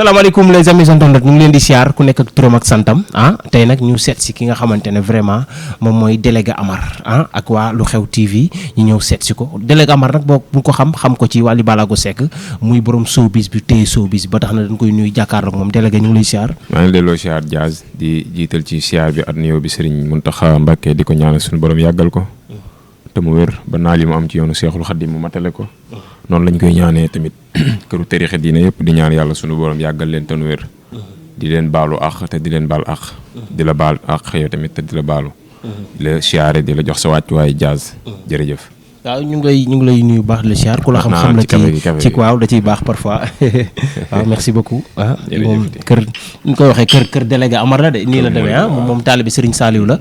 salaamaaleykum les amis internautes ñu ngi leen di siyaar ku nekk ak turam ak santam tey nag ñu seet si ki nga xamante ne vraiment moom mooy délégué Amar ak waa Lu Xew TV ñu ñëw seet si ko délégué Amar nag boo bu ko xam ko ci Wally Ballago Seck muy borom showbiz bi téye showbiz ba tax na dañ koy nuyu jàkkaarloog moom délégué ñu ngi lay siyaar. maa ngi delloo siyaar Diaz di jiital ci siyaar bi at nuyoo bi Serigne Mountakha Mbacké di ko ñaanal suñu borom yàggal ko te mu wér ba naal yi mu am ci yoonu Seexul Xaddim mu matale ko noonu lañ koy ñaanee tamit këru tariixa diine yëpp di ñaan yàlla suñu borom yàggal leen te nu wér di leen baalu àq te di leen baal àq di la baal àq yow tamit te di la baalu di la siyaare di la jox sa wàccuwaay Diaz jërëjëf. waaw ñu ngi lay nuyu baax la siyaar ku la xam la ci waaw da ciy baax parfois waaw merci beaucoup moom kër ñu koy waxee kër délégué Amar la de nii la demee moom taalibe Serigne Saliou la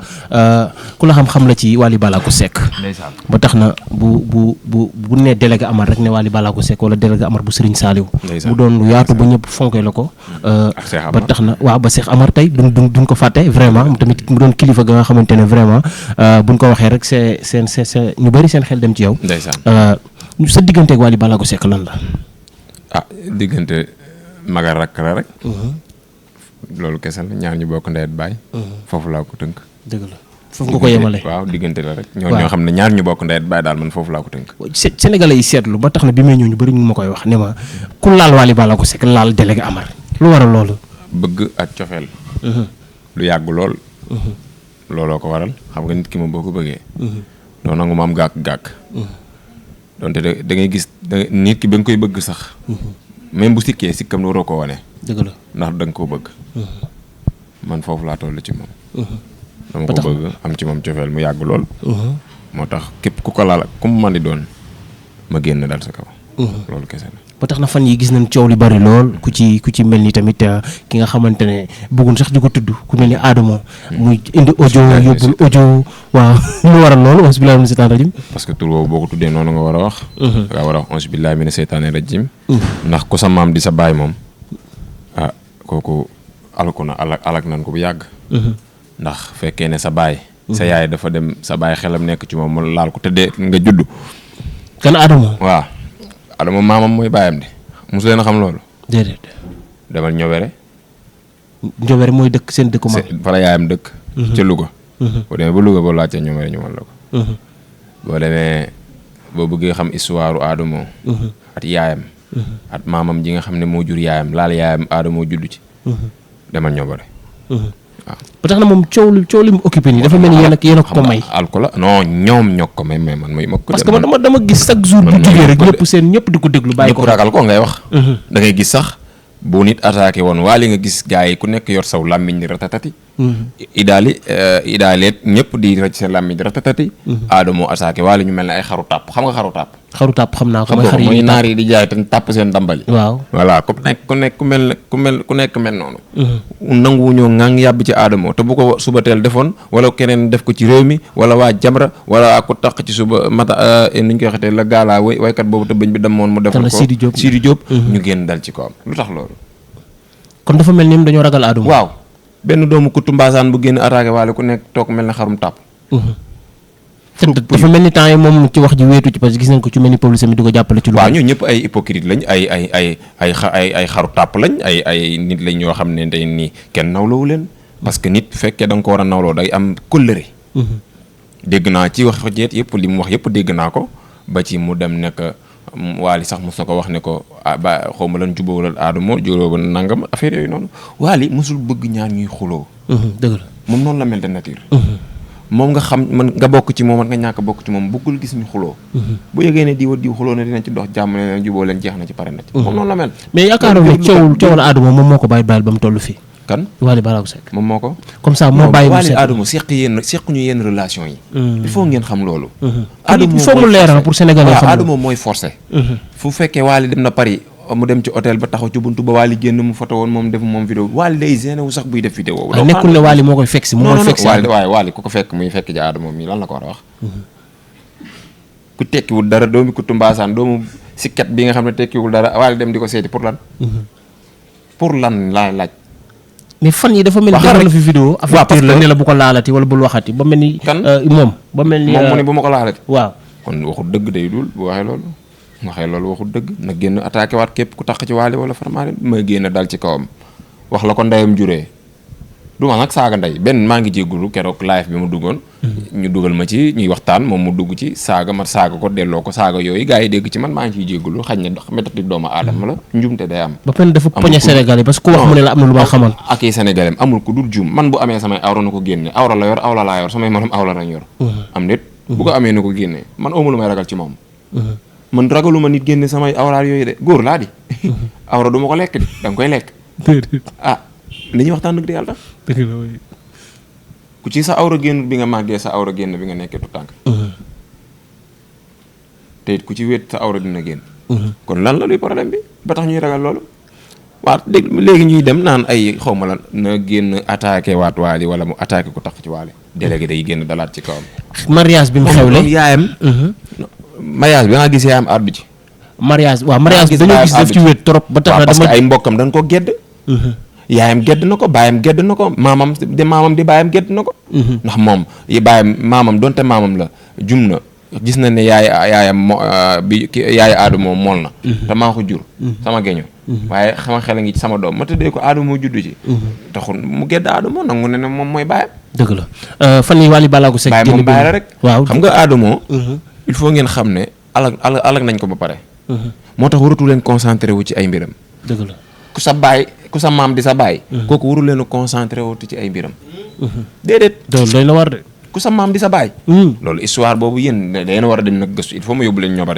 ku la xam la ci Wally Ballago Seck ba tax na bu nee délégué Amar rek ne Wally Ballago Seck wala délégué Amar bu Serigne Saliou mu doon lu yaatu ba ñëpp fonkee la ko ba tax na waaw ba Cheikh Amar tey duñ ko fàtte vraiment tamit mu doon kilifa ga nga xamante ne vraiment buñ ko waxee rek c'est ñu bëri seen xel ci yow sa diggante ak Wally Ballago Seck lan la diggante maga rakk la rek loolu kese la ñaar ñu bokk ndey ak baay foofu laa ko tënk dëgg la foofu nga ko yemale waaw diggante la rek ñoo xam ne ñaar ñu bokk ndey ak baay daal man foofu laa ko tënk Sénégalais yi seetlu ba tax na bi may ñëw ñu bëri ñu ma koy wax ne ma ku laal Wally Ballago Seck laal délégué Amar lu waral loolu bëgg ak cofeel lu yàgg lool looloo ko waral xam nga nit ki moom boo ko bëggee doo nangu ma am gàkk-gàkk donte da ngay gis nit ki ba nga koy bëgg sax même bu sikkee sikkam waroo ko wane dëgg la ndax da nga koo bëgg man foofu laa toll ci moom dama ko bëgg am ci moom cofeel mu yàgg lool moo tax képp ku ko laal ak ku mu mën di doon ma génn dal sa kaw loolu kese la ba tax na fan yi gis nañ coow li bari lool ku ci mel ni tamit ki nga xamante ne bëggun sax di ko tudd ku mel ni Adamo muy indi audio yóbbul audio waaw lu waral loolu auzu billaahi mina seytaani rajim parce que tur boobu boo ko tuddee noonu nga war a wax nga war a wax auzu billaahi mina seytaani rajim ndax ku sa maam di sa baay moom kooku alku na alak nan ko bu yàgg ndax fekkee ne sa baay sa yaay dafa dem sa baay xelam nekk ci moom mu laal ko tëddee nga judd kan Adamo waaw Adama maamam mooy baayam de mosu leen a xam loolu. déedéet. demal Ñobere. Ñobere mooy dëkk seen dëkku maam. fa la yaayam dëkk. ca Louga. boo demee ba Louga boo laajtee Ñobere ñu wan la ko. boo demee boo bëggee xam histoire Adamo. at yaayam. at maamam ji nga xam ne moo jur yaayam laal yaayam Adamo judd ci. demal Ñobere. waaw ba tax na moom coow li mu occupé nii dafa mel ni yéen a ko may. alko la non ñoom ñoo ko may man mooy ma ko. parce que dama gis chaque jour bu jugee rek ñëpp di ko déglu bàyyi ko. ñëpp ragal ko ngay wax. da ngay gis sax bu nit attaqué woon Wally nga gis gars yi ku nekk yor saw làmmiñ di ratatati. idaaleet ñëpp di rëcc seen làmmiñ di ratatati. Adamo attaqué Wally ñu mel ne ay xaru tàpp xam nga xaru tàpp. xaru tàpp xam naa ko mooy naar yi di jaay te tàpp seen dambali. waaw voilà ku nekk mel noonu. nanguwuñoo ngaa ngi yàbb ci Adamo te bu ko suba teel defoon wala keneen def ko ci réew mi wala waa Jamra wala ku taq ci suba mata ni ñu koy waxatee la gaalaa waykat boobu te bëñ bi demoon mu defal ko Sidi Diop ñu génn dal ci kawam lu tax loolu. kon dafa mel ni dañoo ragal Adamo. waaw benn doomu kuttu mbaasaan bu génn attaqué Wally ku nekk toog mel ne xarum tàpp. dafa mel ni temps yi moom ci wax ji wéetu ci parce que gis nañ ko ci mel ni publicité mi di ko jàppale ci lu. waaw ñun ñëpp ay hypocrite lañ ay xaru tàpp lañ ay nit lañ ñoo xam ne tey nii kenn nawloowu leen. parce que nit fekkee da nga ko war a nawloo day am kóllëre. dégg naa ci wax jeet yëpp li mu wax yëpp dégg naa ko ba ci mu dem nekk Wally sax mos na ko wax ne ko ba xaw ma lan jubóowul Adamo juróo ba nangam affaire yooyu noonu Wally mosul bëgg ñaar ñuy xuloo. dëgg la moom noonu la mel de nature. moom nga xam man nga bokk ci moom ak nga ñàkk bokk ci moom bëggul gis ñu xuloo. bu yëgee ne diw xuloo na dinañ ci dox jàmm ne leen jubóo leen jeex na ci pare na ci. moom noonu la mel. mais yaakaaroon ne coowul Adamo moom moo ko bàyyi ba mu toll fii. kan Wally Ballago Seck moom moo ko. comme ça moo bàyyi Wally Adamo sequñu yenn relation yi. il faut ngeen xam loolu. Adamo il faut mu leeral pour sénégalais xam Adamo mooy forcé. fu fekkee Wally dem na Paris mu dem ci hôtel ba taxaw ci buntu ba Wally génn mu photo woon moom def moom vidéo Wally day gêné wu sax buy def vidéo. nekkul ne Wally moo koy fekk si moo fekk si waaye Wally ku ko fekk muy fekk ci Adamo mii lan la ko war a wax. ku tekkiwul dara doomu kuttu mbaasaan doomu sikket bi nga xam ne tekkiwul dara Wally dem di ko seeti pour lan. pour lan laay laaj. mais fan yi dafa mel ni defal la fi vidéo affaire la ne la bu ko laalati wala bul waxati ba mel ni. kan moom ba mel ni moom mu ne bu ma ko laalati. waaw kon waxul dëgg day dul bu waxee loolu. waxee loolu waxul dëgg na génn attaqué waat képp ku tax ci Wally wala Farmaréne ma génn dal ci kawam wax la ko ndeyam juree du ma nag saaga ndey benn maa ngi jéggulu keroog live bi mu duggoon ñu dugal ma ci ñuy waxtaan moom mu dugg ci saaga ma saaga ko delloo ko saaga yooyu gars yi dégg ci man maa ngi ciy jéggulu xañ na métati doomu aadama la njumte day am ba pen dafa poñe Sénégalais parce que ku wax mu ne la am na lu ma xamal ak i Sénégalais amul ku dul jum man bu amee samay awra na ko génne awra la yor awra laa yor samay morom awra lañ yor am nit bu ko amee na ko génne man awma lu may ragal ci moom man ragaluma nit génne samay awraar yooyu de góor laa di awra du ma ko lekk di da nga koy lekk ah li ñuy waxtaan nag di yàlla tax ku ci sa awra génn bi nga màggee sa awra génn bi nga nekkee tu tànk te it ku ci wéet sa awra dina génn kon lan la luy problème bi ba tax ñuy ragal loolu waaw dégg léegi ñuy dem naan ay xawma la na génn attaqué waat Wally wala mu attaqué ku tax ci Wally délégué day génn dalaat ci kawam mariage bi mu xewle yaayam mariage bi nga gis yaayam ardu ci mariage waaw mariage bi dañoo gis def ci wéet trop ba tax na parce que ay mbokkam dañ ko gedd yaayam gedd na ko baayam gedd na ko maamam di baayam gedd na ko ndax moom yi baayam maamam donte maamam la jum na gis na ne yaayam yaay Adamo mool na te maa ko jur sama geño waaye xama xel a ngi ci sama doom ma tëddee ko Adamo juddu ci taxul mu gedd Adamo nangu ne moom mooy baayam dëgg la fan yi Wally Ballago Seck baay moom baay la rek waaw xam nga Adamo il faut ngeen xam ne alag nañ ko ba pare moo tax waratu leen concentré wu ci ay mbiram dëgg la ku sa maam di sa baay kooku warul leen a concentré wu ci ay mbiram déedéet doy la war de ku sa maam di sa baay loolu histoire boobu yéen dangeen war a dem nag gëstu il faut ma yóbbu leen ñoom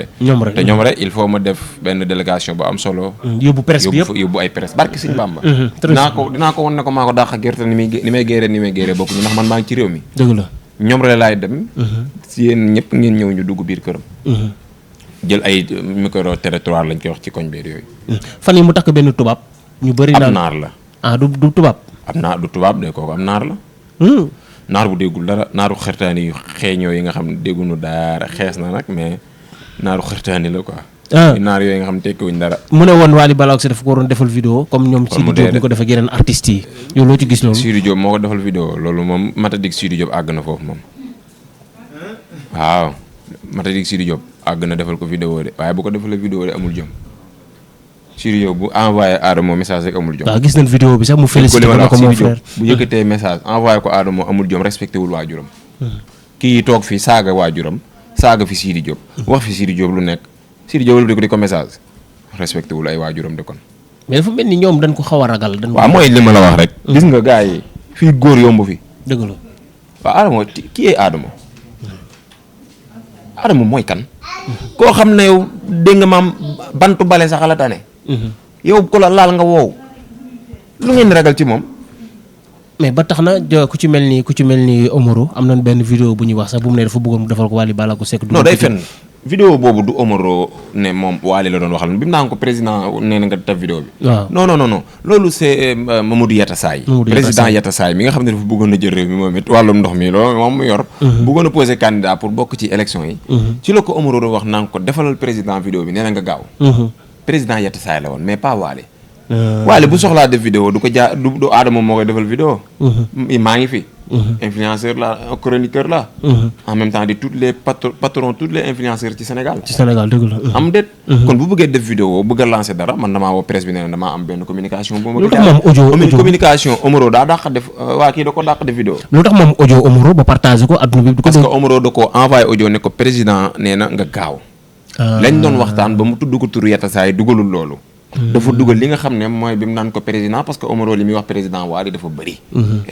rek te ñoom rek il faut ma def benn délégation bu am solo yóbbu presse bi yëpp yóbbu ay presse barki Sëñ Bamba dinaa ko won ne ko maa ko dàq gerte ni may géere bokk ñu ndax man maa ngi ci réew mi dëgg la ñoom rek laay dem si yéen ñëpp ngeen ñëw ñu dugg biir këram jël ay micro territoire lañ koy wax ci koñ beer yooyu fan yi mu takk benn tubaab ñu bëri ab naar la du tubaab du tubaab de kooku am naar la naar bu déggul dara naaru xertaani yu xeeñoo yi nga xam ne déggunu dara xees na nag mais naaru xertaani la quoi naar yooyu nga xam ne tekkiwuñ dara mu ne woon Wally Ballago Seck dafa ko waroon defal vidéo comme ñoom Sidi Diop ñu ko defee yeneen artistes yi yow loo ci gis loolu Sidi Diop moo ko defal vidéo loolu moom matadik Sidi Diop àgg na foofu moom waaw matadik Sidi Diop àgg na defal ko vidéo de waaye bu ko defalee vidéo de amul jom Sidi Diop bu envoyé Adamo message rek amul jom. waaw gis nañ vidéo bi sax mu félicité ko ko mon frère bu yëkkatee message envoyé ko Adamo amul jom respecté wul waajuram. kii toog fi saaga waajuram saaga fi Sidi Diop. wax fi Sidi Diop lu nekk Sidi Diop lu di ko message respecté wul ay waajuram de kon. mais dafa mel ni ñoom dañ ko xaw a ragal. waaw mooy li ma la wax rek. gis nga gars yi fii góor yomb fi. dëgg la waaw Adamo kii Adamo. Adamo mooy kan. koo xam ne yow dégg nga maam bantu bale sax la tane. yow ku la laal nga woow lu ngeen ragal ci moom. mais ba tax na ku ci mel ni Omaro am nañ benn vidéo bu ñuy wax sax bu mu ne dafa bëggoon defal ko Wally Ballago Seck. non day fenn vidéo boobu du Omaro ne moom Wally la doon waxal bi mu naan ko président nee na nga def vidéo bi. waaw non loolu c'est Mamadou Yatassaye. président Yatassaye mi nga xam ne dafa bëggoon a jël réew mi moom it wàllum ndox mi loolu moom mu yor. bëggoon a posé candidat pour bokk ci élection yi. ci la ko Omaro doon wax naan ko defalal président vidéo bi nee na nga gaaw. président Yatassaye la woon mais pas Wally. Wally bu soxlaa def vidéo du ko du Adamo moo koy defal vidéo. maa ngi fi. influenceur la chroniqueur la. en même temps di toutes les patrons toutes les influenceurs ci Sénégal. ci Sénégal dëgg la. am déet. kon bu bëggee def vidéo bëgg a lancer dara man damaa woo presse bi ne damaa am benn communication. bu ma lu tax moom audio communication Omaro daa dàq def waa kii da ko dàq def vidéo. lu tax moom audio Omaro ba partagé ko adduna bi. parce que Omaro da ko envoyé audio ne ko président nee na nga gaaw. lañ doon waxtaan ba mu tudd ko turu Yatassaye dugalul loolu. dafa dugal li nga xam ne mooy bi mu naan ko président parce que Omaro li muy wax président Wally dafa bëri.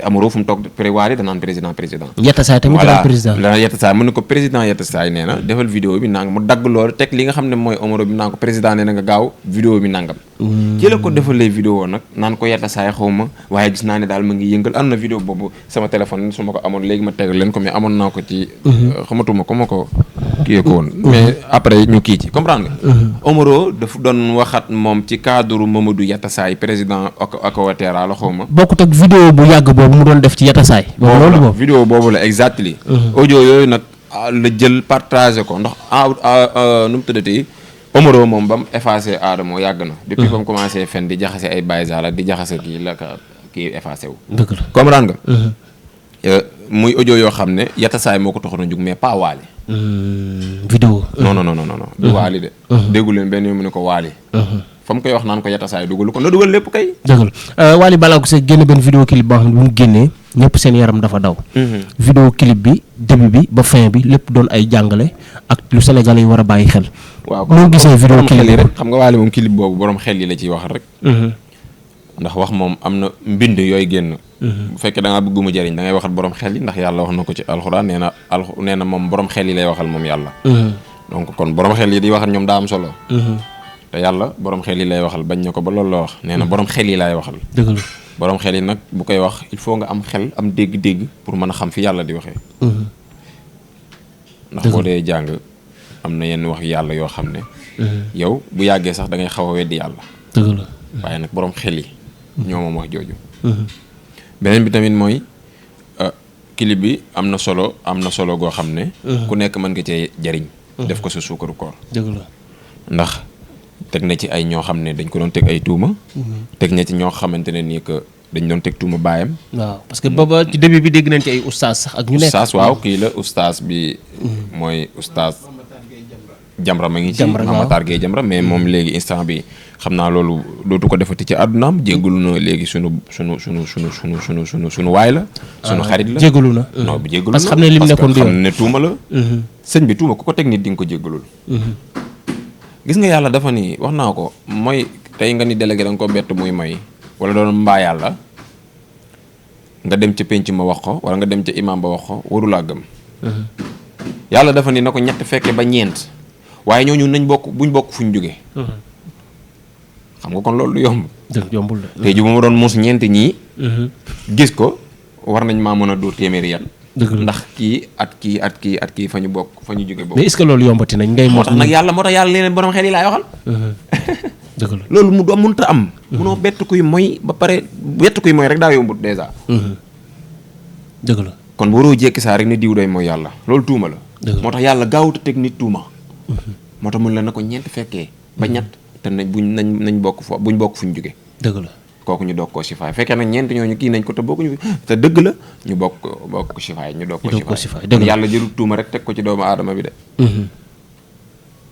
Omaro fu mu toog Wally danaan président. Yatassaye tamit danaan président. voilà Yatassaye mu ne ko président Yatassaye nee na defal vidéo bi nangam mu dagg loolu teg li nga xam ne mooy Omaro bi naan ko président nee na nga gaaw vidéo bi nangam. ci la ko defalee vidéo nag naan ko Yatassaye xaw ma waaye gis naa ne daal ma ngi yëngal am na vidéo boobu sama téléphone su ma ko amoon léegi ma tegal leen ko mais amoon naa ko ci. xamatuma ko ma ko kii ko woon. mais après ñu kii ci comprendre nga. Omaro dafa doon waxat moom ci cadre Mamadou Yatassaye président Aquaterra la xaw ma. bokkut ak vidéo bu yàgg boobu mu doon def ci Yatassaye. loolu boobu vidéo boobu la exactement. audio yooyu nag la jël partagé ko ndax nu mu tuddati Omaro moom ba mu effacé Adamo yàgg na. depuis ba mu commencé fen di jaxase ay baysaala di jaxase kii la kii effacé wu. dëgg la comprendre nga. muy audio yoo xam ne Yatassaye moo ko taxoon a jug mais pas Wally. vidéo. non. du waali de. déggu leen benn yoon mu ne ko waali. fa mu koy wax naan ko yatasaay dugalu ko na dugal lépp kay. dëgg la Wally Ballago Seck génne benn vidéo clip boo xam ne bu mu génnee ñëpp seen yaram dafa daw. vidéo clip bi début bi ba fin bi lépp doon ay jàngale ak lu Sénégalais yi war a bàyyi xel. waaw moo gisee vidéo clip yi rek xam nga Wally moom clip boobu borom xel yi la ciy waxal rek. ndax wax moom am na mbind yooyu génn. bu fekkee da ngaa bëgg mu jëriñ da ngay waxal borom xel yi ndax yàlla wax na ko ci alxuraan nee na moom borom xel yi lay waxal moom yàlla. donc kon borom xel yi di waxal ñoom daa am solo. te yàlla borom xel yi lay waxal bañ na ko ba loolu la wax nee na borom xel yi laay waxal. dëgg la borom xel yi nag bu koy wax il faut nga am xel am dégg-dégg pour mën a xam fi yàlla di waxee. ndax boo dee jàng am na yenn wax yàlla yoo xam ne. yow bu yàggee sax da ngay xaw a weddi yàlla. dëgg la waaye nag borom xel yi. ñoo moom wax jooju. beneen bi tamit mooy clip bi am na solo goo xam ne. ku nekk mën nga cee jariñ. def ko sa suukaru koor. dëgg la ndax teg na ci ay ñoo xam ne dañ ko doon teg ay tuuma. teg na ci ñoo xamante ne nii que dañ doon teg tuuma baayam. waaw parce que booba ci début bi dégg nañ ci ay oustaz sax ak ñu nekk. oustaz waaw kii la oustaz bi. mooy oustaz. Jamra ma ngi ci Matar Gueye Jamra mais moom léegi instant bi xam naa loolu dootu ko defati ci àddunaam jéggalu na léegi sunu waay la. sunu xarit la jéggalu na. non bu jéggalu na parce que xam ne lim nekkoon xam ne tuuma la. sëñ bi tuuma ku ko teg nit di nga ko jéggalul. gis nga yàlla dafa ni wax naa ko mooy tey nga ni délégué da nga ko bett muy may wala doon mbaa yàlla nga dem ca penc ma wax ko wala nga dem ca imam ba wax ko warulaa gëm. yàlla dafa ni na ko ñett fekke ba ñeent. waaye ñooñu nañ buñ bokk fuñ jógee. xam nga kon loolu du yomb. yombul la tey ji bu ma doon mos ñeent ñii. gis ko war nañ maa mën a dóor téeméeri yan. ndax kii at kii fa ñu bokk fa ñu jóge bokk. mais est-ce que loolu yombati nañ ngay. moo tax yàlla leneen borom xel yi laay waxal. dëgg la loolu mu doon mënut a am. munoo bett kuy moy ba pare bett kuy moy rek daa yombut dèjà. dëgg la kon waroo jékki saa rek ne diw day mooy yàlla loolu tuuma la. moo tax yàlla gaawut a teg nit tuuma. moo tax mun la na ko ñeent fekkee ba ñett te nañ bokk buñ bokk fuñ jóge. dëgg la kooku ñu doog koo sifaay fekkee nag ñeent ñooñu kii nañ ko te bokkuñu te dëgg la ñu bokk sifaay ñu doog ko sifaay dëgg yàlla jëlul tuuma rek teg ko ci doomu aadama bi de.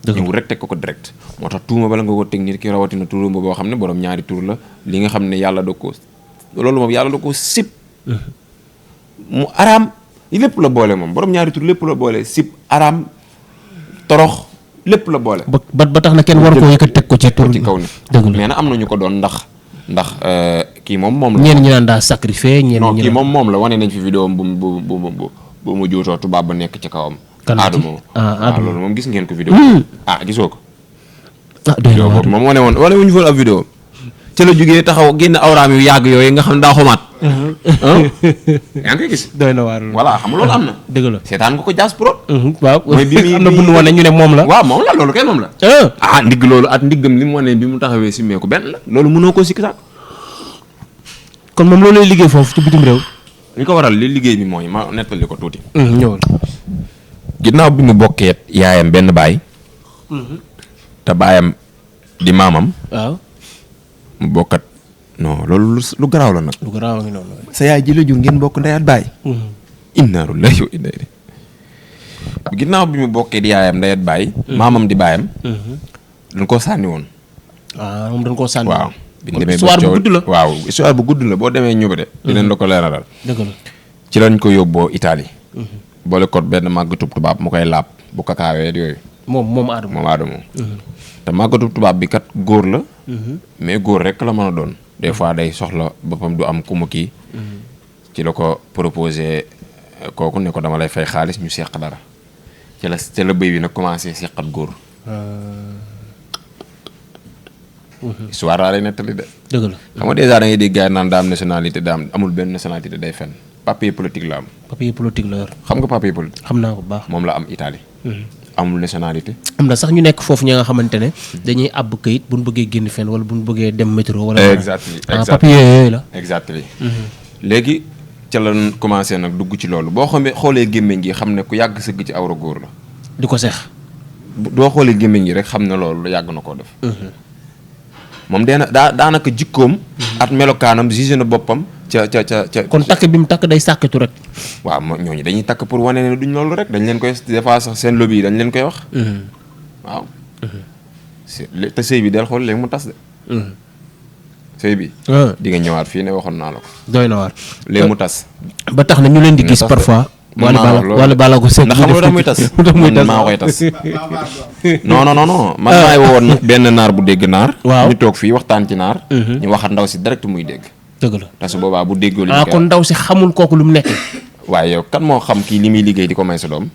ñëw rek teg ko direct moo tax tuuma bala nga ko teg nit ki rawatina turam boo xam ne borom ñaari tur la li nga xam ne yàlla da ko loolu moom yàlla da ko sib mu araam lépp la boole moom borom ñaari tur lépp la boole sib araam torox lépp la boole. ba tax na kenn war koo yëkkat teg ko ci tur ci kaw ni dëgg la mais na am na ñu ko doon ndax kii moom la. ñenn ñi naan daa sacrifié ñenn ñi kii moom la wane nañ fi vidéo bu mu juutoo tubaab ba nekk ci kawam. Adamo waaw loolu moom gis ngeen ko vidéo gisoo ko. vidéo boobu moom wane wuñu fa ab vidéo ca la jógee taxaw génn awraam yu yàgg yooyu nga xam ne daa xumaat. yaa ngi koy gis. doy na waar voilà xam nga loolu am na. dëgg la seetaan nga ko Dias Pro. waaw mooy bi muy am na bu nu wane ñu ne moom la. waaw moom la loolu kay moom la. ndigg loolu at ndiggam li mu wane bi mu taxawee si meeku benn la. loolu mënoo koo sikki sax. kon moom loolu lay liggéey foofu ci bitim réew. li ko waral li liggéey bi mooy ma nettali ko tuuti. ñëwal. ginnaaw bi mu bokkee yaayam benn baay. te baayam di maamam. waaw. mu bokkat non loolu lu garaaw la nag. lu garaaw ngi noonu. sa yaay ji la jur ngeen bokk ndey at baay. inna lillahi wa inna ilayhi. ginnaaw bi mu bokkee di yaayam ndey at baay. maamam di baayam. dañ koo sànni woon. moom dañ koo sànni. waaw bi ñu demee histoire bu gudd la. waaw histoire bu gudd la boo demee ñëw de. dinañ la ko leeralal. dëgg la ci lañ ko yóbboo Italie. boole ko benn màggatub tubaab mu koy laab bu kakaawee yooyu. moom Adamo. te màggatub tubaab bi kat góor la. mais góor rek la mën a doon. des fois day soxla boppam du am ku mu kii. ci la ko proposé kooku ne ko dama lay fay xaalis ñu seq dara. ca la bëy bi nag commencé seqat góor. histoire daa lay nettali de. dëgg la xam nga dèjà da ngay dégg gars yi naan daa am nationalité daa am amul benn nationalité day fenn papier politique la am. papier politique la yor. xam nga papier politique. xam naa ko bu baax. moom la am Italie. amul nationalité. am na sax ñu nekk foofu ñi nga xamante ne dañuy àbb këyit bu ñu bëggee génn fenn wala bu ñu bëggee dem métro. wala papier yooyu la. exactement léegi ca la commencé nag dugg ci loolu boo xoolee gémmiñ gi xam ne ku yàgg sëgg ci awra góor la. di ko seex. doo xoolee gémmiñ gi rek xam ne loolu yàgg na koo def. moom daanaka jikkoom. at melokaanam gisé na boppam kon takk bi mu takk day sàkkitu rek. waaw ñooñu dañuy takk pour wane ne duñ loolu rek dañ leen koy des fois sax seen lobby yi dañ leen koy wax. waaw. te sëy bi del xool léegi mu tas de. sëy bi. di nga ñëwaat fii ne waxoon naa la ko. doy na waar. léegi mu tas. ba tax na ñu leen di gis parfois. wala bala ko seet. ndax xam nga tax muy tas. man maa koy tas. non man maay woon benn naar bu dégg naar. waaw ñu toog fii waxtaan ci naar. ñu waxat ndaw si direct muy dégg. dëgg la te su boobaa bu déggoo li kon ndaw si xamul kooku lu mu nekk. waaye yow kan moo xam kii li muy liggéey di ko may sa doom.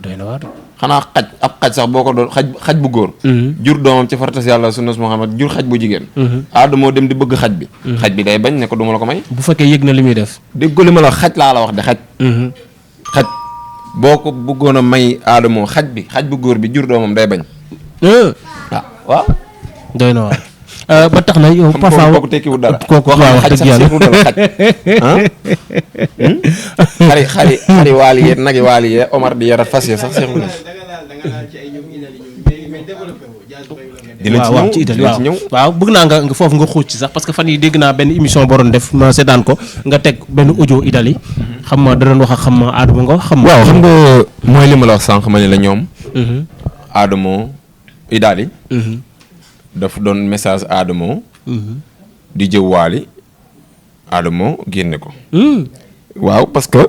doy na waar. xanaa xaj sax boo ko doon xaj bu góor. jur doomam ci fartas yàlla sunnas Muhammad jur xaj bu jigéen. moo dem di bëgg xaj bi. xaj bi day bañ ne ko du ma la ko may. bu fekkee yëg na li muy def. déggoo li ma la xaj laa la wax de xaj. xaj boo ko bëggoon a may aadamoo xaj bu góor bi jur doomam day bañ. waaw. doy na waar. ba tax na yow parfois kooku tekkiwul dara kooku waaw wax dëgg yàlla xari waali yee nagi waali yee Omar di yarat fas yee sax seexul na waaw ci Italie waaw bëgg naa nga foofu nga xuuc ci sax parce que fan yi dégg naa benn émission boroon def ma seetaan ko nga teg benn audio Italie xam ma da doon wax ak xam ma Adamo nga xam waaw xam nga mooy li ma la wax sànq ma ne la ñoom Adamo Italie dafa doon message Adamo di jëw waali Adamo génne ko waaw parce que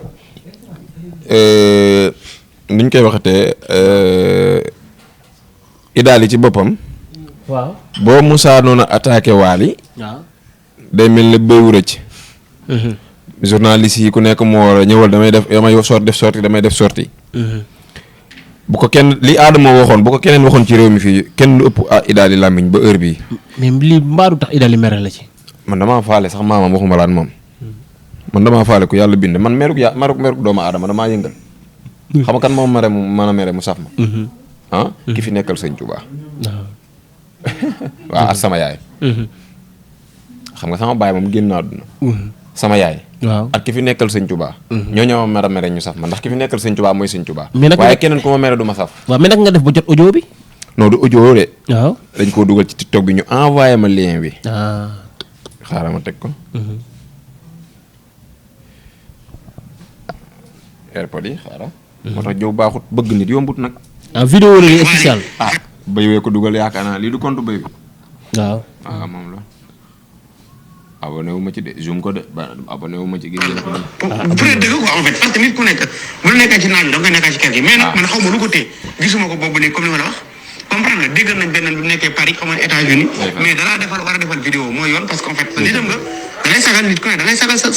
nuñ koy waxatee Idaali ci boppam waaw boo Moussa noonu attaqué waali waaw day mel ne béy wu rëcc journaliste yi ku nekk moo war a ñëwal damay def sorti bu ko kenn li Adamo waxoon bu ko keneen waxoon ci réew mi fii kenn lu ëpp Idaali làmmiñ ba heure bii. mais lii mbaa du tax Idaali mere la ci. man damaa faale sax maamam waxuma laan moom. man damaa faale ku yàlla bind man meruk doomu aadama damaa yëngal. xam nga kan moom mere mu mën a mere mu saf ma. ki fi nekkal sëñ Tuubaa. waaw ak sama yaay. xam nga sama baay moom génn naa àdduna. sama yaay. waaw ak ki fi nekkal sëñ Tuubaa. ñoo ñoo ma mere ñu saf ma ndax ki fi nekkal sëñ Tuubaa mooy sëñ Tuubaa. waaye keneen ku ma mere du ma saf. waaw mais nag nga def ba jot audio bi. non du audio de. waaw dañ koo dugal ci TikTok bi ñu envoyé ma lien bi. xaaral ma teg ko. airpod yi xaaral. moo tax jow baaxut bëgg nit yombut nag. vidéo la ni spécial. bëy wee ko dugal yaakaar naa lii du compte bëy bi. waaw moom la. abonné wu ma ci de zoom ko de abonné wu ma ci gis ngeen ko. bu dee dëgg quoi en fait parce que nit ku nekk bu la nekkee ci naaj bi da nga koy nekkee ci kër gi. mais nag man xaw ma lu ko téye gisuma ko boobu nii comme li ma la wax. comprendre nga déggal nañ benn bu nekkee Paris xaw ma ne États-Unis mais danaa defal war a defal vidéo mooy yoon parce que en fait sa nitam nga da ngay sagal nit ku ne da ngay sagal sa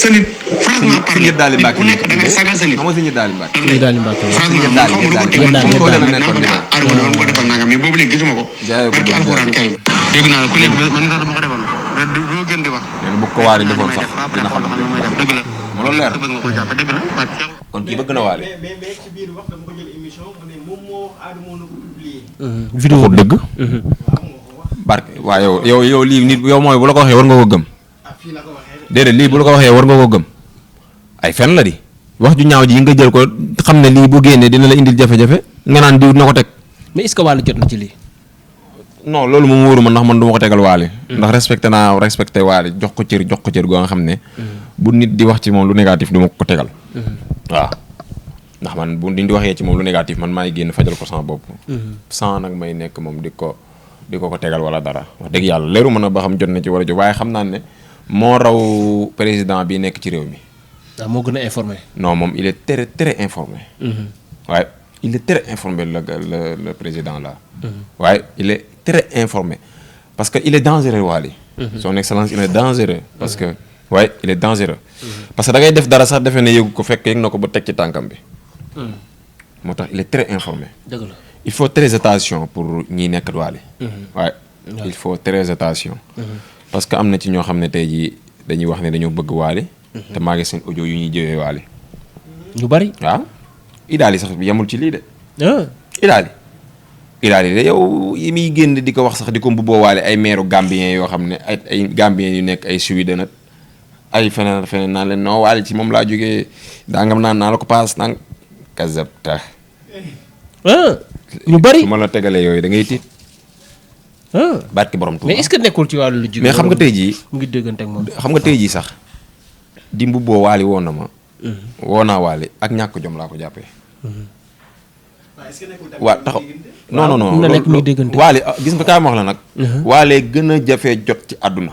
nit. franchement parler nit ku nekk da ngay sagal sa nit. xam nga suñu daal di mbàkk. franchement man xaw ma lu ko téye man fu mu ko defal naa ko Adamo doon ko defal naa mais boobu léegi gisuma ko. barki alxuraan kay dégg naa la ku nekk man sax dama ko defal doo gën di wax. bu ko waale defoon sax dina xam dëgg la. loolu leer bëgg nga ko jàppe dëgg la. kon kii bëgg na waale. mais ci biir wax dama ko jël émission mu ne moom moo wax Adamo na ko publier. vidéo dëgg. barke waaw yow lii nit yow mooy bu la ko waxee war nga ko gëm. fii la ko waxee déedéet lii bu la ko waxee war nga ko gëm. ay fen la di. wax ju ñaaw ji nga jël ko xam ne lii bu génnee dina la indil jafe-jafe nga naan diw na ko teg. mais est-ce que Wally jot na ci lii. non loolu moom wóoru ma ndax man du ma ko tegal Wally. ndax respecté Wally jox ko cër goo nga xam ne. bu nit di wax ci moom lu négatif du ma ko tegal. waaw ndax man bu nit di waxee ci moom lu négatif man maay génn fajal ko sama bopp. sans nag may nekk moom di ko tegal wala dara wax dëgg yàlla leeru mën a ba xam jot na ci war a jóg waaye xam naa ne moo raw président bi nekk ci réew mi. waaw moo gën a informé. non moom il est très très informé. waaye il est très informé le président là. waaye il est très informé parce que il est dangereux Wally. son excellence il est dangereux parce que waaye il est dangereux. parce que da ngay def dara sax defe ne yëgu ko fekk yëg na ko ba teg ci tànkam bi. moo tax il est très informé. dëgg la il faut très attention pour ñi nekk Wally. waaye il faut très attention. parce que am na ci ñoo xam ne tey jii dañuy wax ne dañoo bëgg Wally. te maa ngi seen audio yu ñuy jëwee Wally. ñu bari. waaw Idaali sax yemul ci lii de. Idaali de yow yi muy génn di ko wax sax di ko mbubboo Wally ay meeru Gambien yoo xam ne ay Gambien yu nekk ay Suède nag ay feneen naan leen non Wally ci moom laa jógee dangam naa la ko paas nang kazabta ñu bari su ma la tegalee yooyu da ngay tiit barki borom Tuuba mais est-ce que nekkul ci wàllu lu jigéen mais xam nga tey jii mu ngi déggante ak moom xam nga tey jii sax di mbubboo Waly woon na ma woo naa Waly ak ñàkk jom laa ko jàppee waa taxaw non na nekk muy déggante Waly gis nga kaay ma wax la nag Waly gën a jafee jot ci àdduna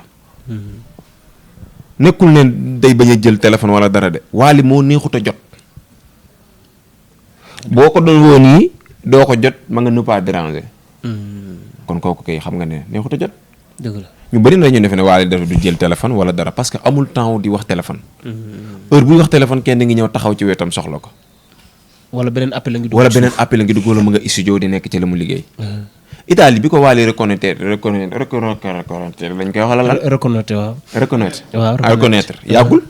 nekkul ne day bañ a jël téléphone wala dara de Waly moo neexut a jot boo ko doon woon yi doo ko jot ma nga ne pas déranger kon kooku kay xam nga ne neexut a jot dëgg la ñu bëri na ñu defe ne Waly dafa du jël téléphone wala dara parce que amul temps di wax téléphone heure buy wax téléphone kenn ngi ñëw taxaw ci wetam soxla ko wala beneen appel la ngi dugg wala beneen appel la ngi dugg wala mu nga studio di nekk ci la mu liggéey Italie bi ko Waly reconnaître lañ koy wax lan reconnaître yàggul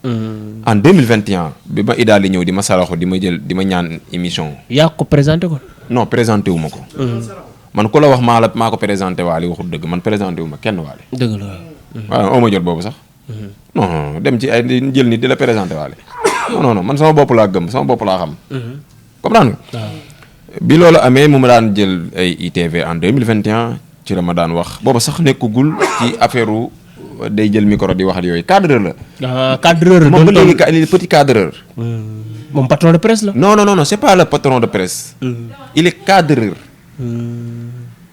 en 2021 bi ma Italie ñëw di ma saraxu di ma jël di ma ñaan émission yaa ko présenté ko non présenté wu ma ko man ku la wax maa ko présenté Waly waxul dëgg man présenté wu ma kenn Waly dëgg la waaw oo ma jot boobu sax non dem ci ay jël nit di la présenté Waly non man sama bopp laa gëm sama bopp laa xam comprendre nga bi loolu amee mu ma daan jël ay ITV en 2021 ci la ma daan wax booba sax nekkugul ci affaire day jël micro di wax ak yooyu cadreur la cadreur moom ba léegi petit cadreur moom patron de presse la non c'est pas le patron de presse il est cadreur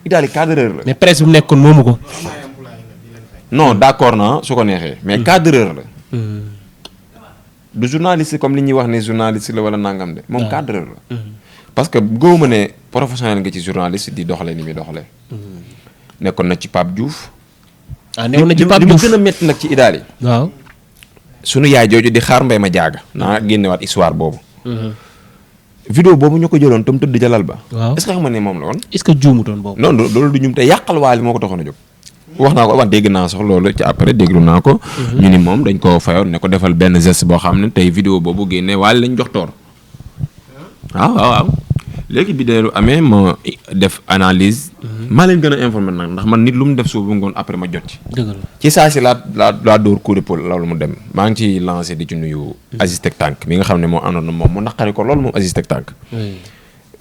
Italie cadreur la mais presse bu nekkoon moomu ko non d'accord na su ko neexee mais cadreur la du journaliste comme li ñuy wax ne journaliste la wala nangam de moom cadreur la parce que gëwuma ne professionnel nga ci journaliste di doxalee ni muy doxalee nekkoon na ci Pape Diouf newoon na ci Pape Diouf li mu gën a métti nag ci Italie waaw sunu yaay jooju di xaar mbay ma jaaga naa génnewaat histoire boobu vidéo boobu ñu ko jëloon tam tëdd jalal ba est-ce que xam nga ne moom la woon est-ce que juumutoon boobu non loolu du ñum te yàqal Waly moo ko taxoon a jóg wax naa ko wax dégg naa sax loolu ci après déglu naa ko ñu ni moom dañ ko fayoon ne ko defal benn geste boo xam ne tey vidéo boobu génnee Waly lañ jox toor waaw léegi bi deelu amee ma def analyse maa leen gën a informé nag ndax man nit lu mu def suuf bu ngoon après ma jot ci dëgg la ci saa si laa dóor coup de pôle loolu mu dem maa ngi ci lancé di ci nuyu Aziz Tek Tank mi nga xam ne moo àndoon na moom mu naqari ko loolu moom Aziz Tek Tank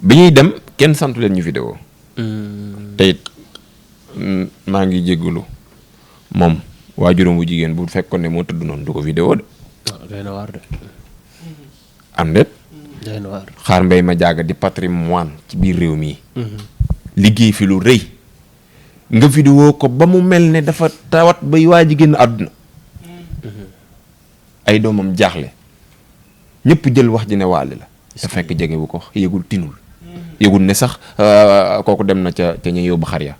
bi ñuy dem kenn santu leen ñu vidéo te it maa ngi jéggulu moom waajuram bu jigéen bu fekkoon ne moo tëdd noonu du ko vidéo de doy na waar de am déet doy na waar xaar mbay ma jaaga di patrimoine ci biir réew mi liggéey fi lu rëy nga vidéo ko ba mu mel ne dafa tawat bay waa ji génn àdduna ay doomam jaaxle ñëpp jël wax ji ne Waly la te fekk jegewu ko yëgul tinul yëgul ne sax kooku dem na ca ñu yóbbu xar ya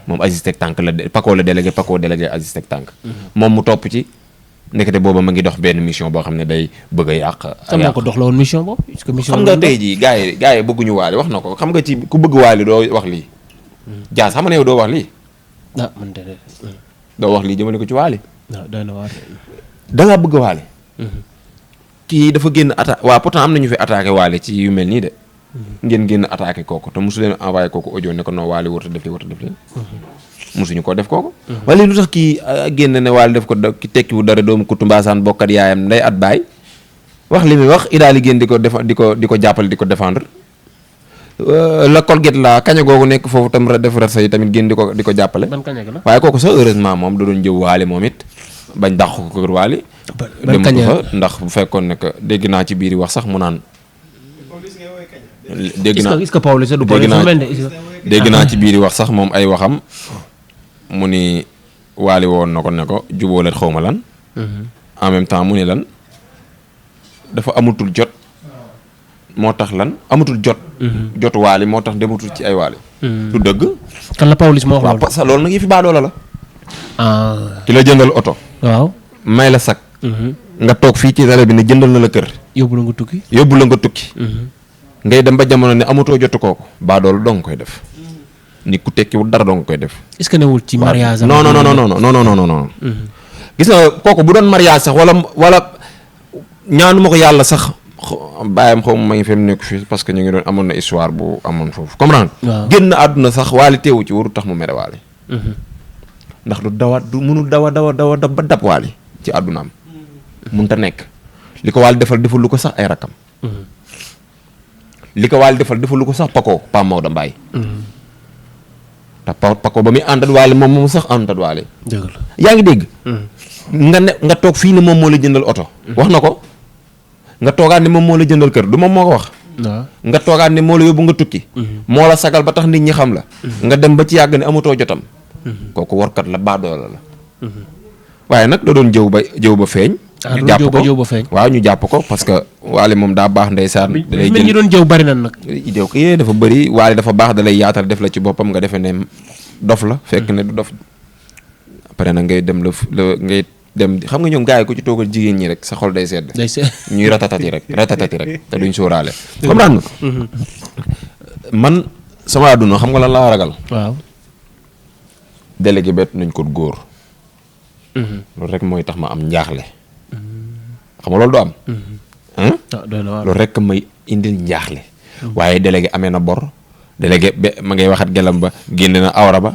moom Aziz Tek Tank la Paco la délégué Paco délégué Aziz Tek Tank moom mu topp ci nekkate booba ma ngi dox benn mission boo xam ne day bëgg a yàq moo ko dox la woon mission boobu xam nga tey jii gars yi bëgguñu Waly wax na ko xam nga ci ku bëgg Waly doo wax lii Dias xam nga ne yow doo wax lii man de doo wax lii jëmale ko ci Waly doy na waar dangaa bëgg Waly kii dafa génn waa pourtant am nañu fi attaqué Waly ci yu mel nii de ngeen génn attaqué kooku te mosu leen envoyé kooku audio ne ko non Waly warut a def leen mosuñu ko def kooku wala lu tax kii génn ne Waly def ko ki tekkiwu dara doomu kutu mbaasaan bokkat yaayam nday at baay wax li muy wax Idaali génn di ko jàppale di ko défendre la Colgate la kaña googu nekk foofu tam def rasa yi tamit génn di ko jàppale waaye kooku sax heureusement moom da doon jëw Waly moom it bañ dàq ko kër Waly dem ko fa ndax bu fekkoon ne que dégg naa ci biir wax sax mu naan dégg naa ci biir wax sax moom ay waxam mu ni Waly woon na ko ne ko jubóolet xaw ma lan en même temps mu ni lan dafa amatul jot moo tax lan amatul jot jot Waly moo tax dematul ci ay Waly du dëgg kan la Pawlish moo wax loolu parce que loolu nag yi fi baadoola la ki la jëndal oto waaw may la sac nga toog fii ci télé bi ne jëndal na la kër yóbbu la nga tukki ngay dem ba jamono ne amatoo jotu kooku baadoolu dong koy def nit ku tekkiwul dara dong koy def est-ce que newul ci mariage non gis nga kooku bu doon mariage sax wala ñaanuma ko yàlla sax bàyyam xaw ma ngi fi mu nekk fii parce que ñu ngi doon amoon na histoire bu amoon foofu comprendre génn àdduna sax Waly teewu ci waru tax mu mere Waly ndax du mënul dawa ba dab Waly ci àddunaam mun ta nekk li ko Waly defal lu ko sax ay rakam li ko Waly defal lu ko sax Paco Pam Maodo Mbaye te Paco ba muy àndat waale moom sax àndat waale. dëgg la yaa ngi dégg. nga toog fii ne moom moo la jëndal oto. wax na ko nga toogaat ne moom moo la jëndal kër du moom moo ko wax. nga toogaat ne moo la yóbbu nga tukki. moo la sagal ba tax nit ñi xam la. nga dem ba ci yàgg ne amatoo jotam. kooku warkat la baadoola la. waaye nag da doon jëw ba feeñ. ñu jàpp ko waaw ñu jàpp ko parce que waale moom daa baax ndeysaan. da lay jël ñi doon jëw bari nan nag. jëw ko dafa bëri waale dafa baax da lay yaatal def la ci boppam nga defee ne dof la fekk ne du dof. après nag ngay dem ngay dem xam nga ñoom gars yi ku ci toogal jigéen ñi rek sa xol day sedd. ñuy ratatati rek te duñ sóoraale. comprendre nga. man sama àdduna xam nga lan laa ragal. waaw. délégué bet nañ ko góor. loolu rek mooy tax ma am njaaxle. xam nga loolu du am. loolu rek may indil njaaxle. waaye délégué amee na bor. délégué ma ngay waxat gelam ba génne na awra ba.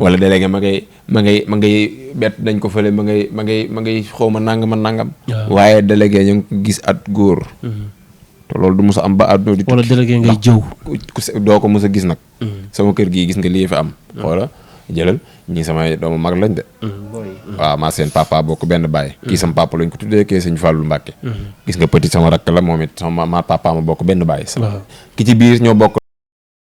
wala délégué ma ngay bet dañ ko fële ma ngay xaw ma nangam. waaye délégué ñu ngi ko gis at góor. te loolu du mos a am ba àdduna di. wala délégué ngay jëw. doo ko mos a gis nag. sama kër gii gis nga lii fi am. xoola jëlal ñii samay doomu mag lañ de. waaw maa seen papa bokk benn baay. kii sama papa lañ ko tuddee kii sëñ Fallou Mbacke. gis nga petit sama rakk la moom it sama papa ma bokk benn baay. ki ci biir ñoo bokk.